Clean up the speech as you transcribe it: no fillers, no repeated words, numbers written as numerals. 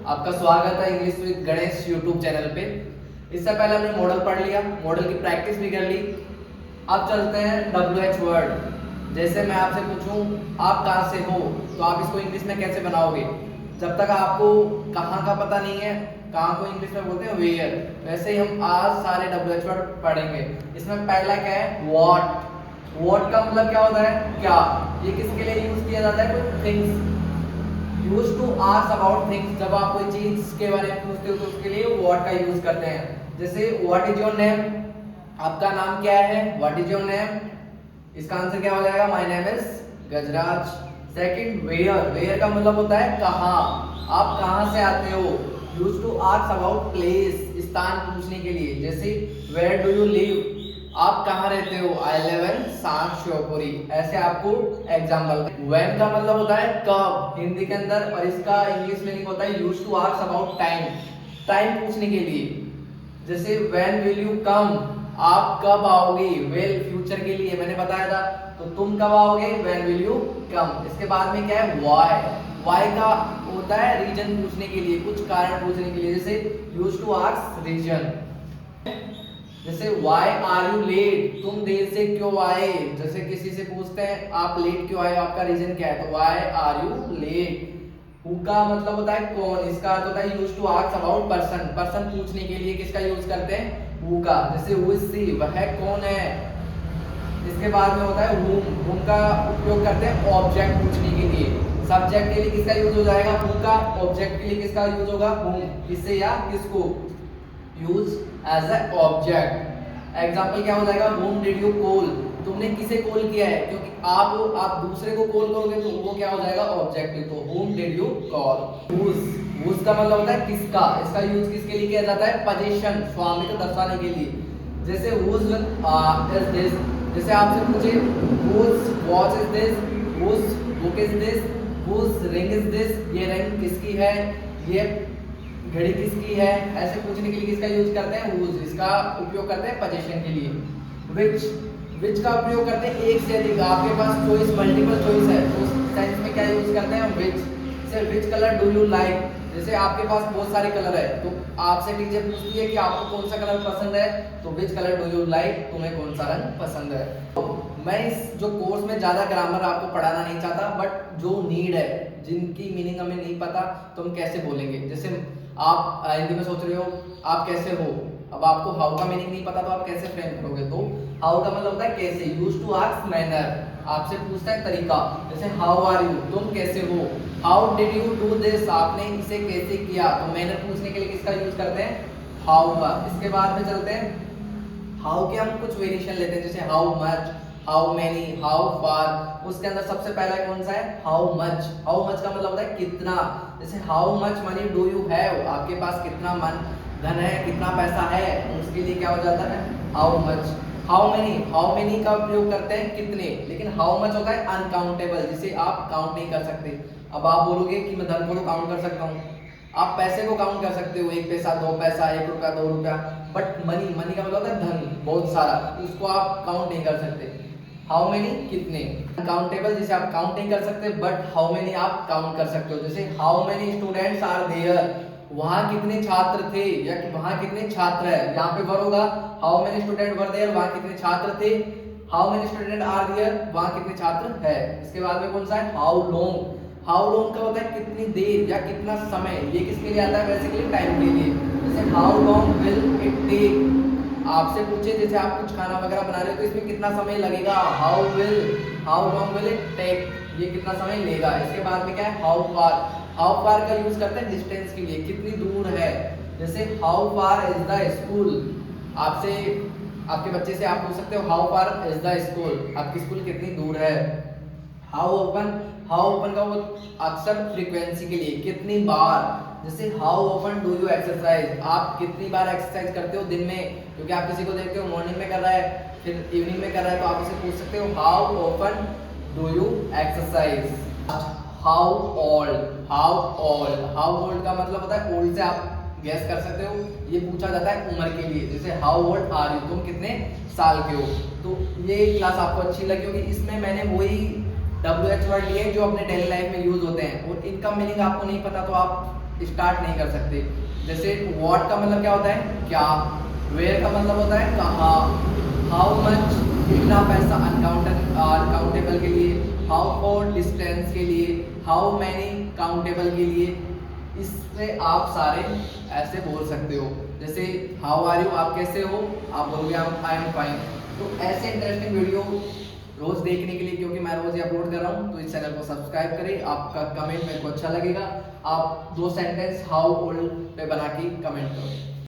आपका स्वागत है English with Ganesh YouTube channel पे। इससे पहले हमने मॉडल पढ़ लिया, मॉडल की प्रैक्टिस भी कर ली। अब चलते हैं WH वर्ड। जैसे मैं आपसे पूछूं आप कहाँ से हो, तो आप इसको इंग्लिश में कैसे बनाओगे। जब तक आपको कहाँ का पता नहीं है, कहाँ को इंग्लिश में बोलते हैं वेयर, वैसे ही हम आज सारे WH वर्ड पढ़ेंगे। इसमें पहला क्या है, व्हाट। व्हाट का मतलब क्या होता है, क्या। ये किसके लिए यूज किया जाता है, कोई things. Use to ask about things, जब आप कोई चीज के बारे में पूछते हो तो उसके लिए व्हाट का यूज करते हैं। जैसे व्हाट इज योर नेम, आपका नाम क्या है, व्हाट इज योर नेम। इसका आंसर क्या हो जाएगा, my name is Gajraj. Second where, where का मतलब होता है कहाँ, आप कहाँ से आते हो। Use to ask about place, स्थान पूछने के लिए। जैसे वेयर डू यू लिव, आप कहाँ रहते हो, आई लिव इन सांक शिवपुरी। ऐसे आपको एग्जांपल। व्हेन का मतलब होता है कब हिंदी के अंदर, और इसका इंग्लिश मीनिंग होता है use to ask about time, time पूछने के लिए। जैसे व्हेन विल यू कम, आप कब आओगे। विल फ्यूचर के लिए मैंने बताया था, तो तुम कब आओगे, व्हेन विल यू कम। इसके बाद में क्या है, व्हाई। व्हाई का होता है रीजन पूछने के लिए, कुछ कारण पूछने के लिए। जैसे यूज टू आस्क रीजन। जैसे why are you late, तुम देर से क्यों आए। जैसे किसी से पूछते हैं आप लेट क्यों आए, आपका रीजन क्या है, तो why are you late। who का मतलब होता है कौन, इसका अर्थ होता है use to ask about person, person पूछने के लिए किसका यूज करते हैं, who का। जैसे who is she, वह कौन है। इसके बाद में होता है whom का उपयोग करते हैं ऑब्जेक्ट पूछने के लिए। सब्जेक्ट के लिए किसका यूज हो जाएगा, who का। ऑब्जेक्ट के लिए किसका यूज होगा, whom, किससे या किसको। Use as a object. Example क्या हो जाएगा, whom did you call, तुमने किसे कॉल किया है, क्योंकि आप दूसरे को कॉल करोगे तो वो क्या हो जाएगा, ऑब्जेक्टिव। तो whom did you call। whose का मतलब होता है किसका, इसका यूज किसके लिए किया जाता है, पोजीशन, स्वामित्व दर्शाने के लिए। जैसे whose is this, जैसे आपसे पूछे whose watch is this, whose book is this, whose ring is this, ये रिंग किसकी है, ये घड़ी किसकी है। ऐसे पूछने के लिए किसका यूज करते हैं, whose। इसका उपयोग करते हैं पोजीशन के लिए। which का उपयोग करते हैं एक से अधिक, आपके पास चॉइस, मल्टीपल चॉइस है तो उस सेंस में क्या यूज करते हैं, which। जैसे which colour do you like, जैसे आपके पास बहुत सारे कलर है तो आपसे टीचर पूछती है कि आपको कौन सा कलर पसंद है, तो which colour do you like, तुम्हें कौन सा रंग पसंद है। तो मैं इस जो कोर्स में ज्यादा ग्रामर आपको पढ़ाना नहीं चाहता, बट जो नीड है, जिनकी मीनिंग हमें नहीं पता तो हम कैसे बोलेंगे। जैसे आप हिंदी में सोच रहे हो आप कैसे हो, अब आपको हाउ का मीनिंग नहीं पता तो आप कैसे फ्रेम करोगे। तो हाउ का मतलब होता है कैसे, यूज टू आस्क मैनर, आपसे पूछता है तरीका। जैसे हाउ आर यू, तुम कैसे हो। How did you do this, आपने इसे कैसे किया। तो मैनर पूछने के लिए किसका यूज करते हैं, हाउ का। इसके बाद में चलते हैं हाउ के हम कुछ वेरिएशन लेते हैं। जैसे how much, how many, how far. उसके अंदर सबसे पहला कौन सा है, हाउ मच। हाउ मच का मतलब होता है कितना। जैसे how much money do you have, आपके पास कितना धन है, कितना पैसा है, उसके लिए क्या हो जाता है, how much. How many, how many का उपयोग करते हैं कितने, लेकिन हाउ मच होता है अनकाउंटेबल, जिसे आप काउंट नहीं कर सकते। अब आप बोलोगे कि मैं धन को तो काउंट कर सकता हूँ, आप पैसे को काउंट कर सकते हो, एक पैसा, दो पैसा, एक रुपया, दो रुपया, बट मनी, मनी का मतलब होता है धन, बहुत सारा, उसको आप काउंट नहीं कर सकते। हाउ मेनी कितने, अनकाउंटेबल, जिसे आप काउंट नहीं कर सकते, बट हाउ मेनी आप काउंट कर सकते हो। जैसे how many students are there, वहां कितने छात्र थे या वहां कितने छात्र है, यहाँ पे वर होगा how many student were there, वहां कितने छात्र थे। How many student are there, वहां कितने छात्र है। इसके बाद में कौन सा है, हाउ लॉन्ग। हाउ लॉन्ग का होता है कितनी देर या कितना समय, ये किसके लिए आता है, बेसिकली टाइम के लिए। जैसे how long will it take, आपसे पूछे जैसे आप कुछ खाना वगैरह बना रहे हो तो इसमें कितना समय लगेगा, how long will it take, ये कितना समय लेगा। इसके बाद में क्या है, हाउ फार। हाउ फार का यूज करते हैं डिस्टेंस के लिए, कितनी दूर है। जैसे how far is the school, आपसे आपके बच्चे से आप पूछ सकते हो how far is the school, आपकी स्कूल कितनी दूर है। हाउ ओपन का वो अक्सर फ्रीक्वेंसी के लिए, कितनी बार। जैसे how often do you exercise, आप कितनी बार एक्सरसाइज करते हो दिन में, क्योंकि आप किसी को देखते हो मॉर्निंग में कर रहा है फिर इवनिंग में कर रहा है, तो आप उसे पूछ सकते हो how often do you exercise. How old, how old का मतलब होता है ओल्ड से आप गैस कर सकते हो, ये पूछा जाता है उम्र के लिए। जैसे हाउ ओल्ड आर यू, तुम कितने साल के हो। तो ये क्लास आपको अच्छी लगी होगी, इसमें मैंने वही WH वर्ड लिए जो अपने डेली लाइफ में यूज होते हैं, और इनका मीनिंग आपको नहीं पता तो आप स्टार्ट नहीं कर सकते। जैसे व्हाट का मतलब क्या होता है क्या, वेयर का मतलब होता है कहाँ, हाउ मच कितना पैसा अनकाउंटेबल के लिए, हाउ फॉर डिस्टेंस के लिए, हाउ मैनी काउंटेबल के लिए। इससे आप सारे ऐसे बोल सकते हो। जैसे हाउ आर यू, आप कैसे हो, आप बोलोगे आई एम फाइन। तो ऐसे इंटरेस्टिंग वीडियो रोज देखने के लिए, क्योंकि मैं रोज ही अपलोड कर रहा हूँ, तो इस चैनल को सब्सक्राइब करें। आपका कमेंट मेरे को अच्छा लगेगा। आप 2 सेंटेंस हाउ ओल्ड पे बना के कमेंट करो।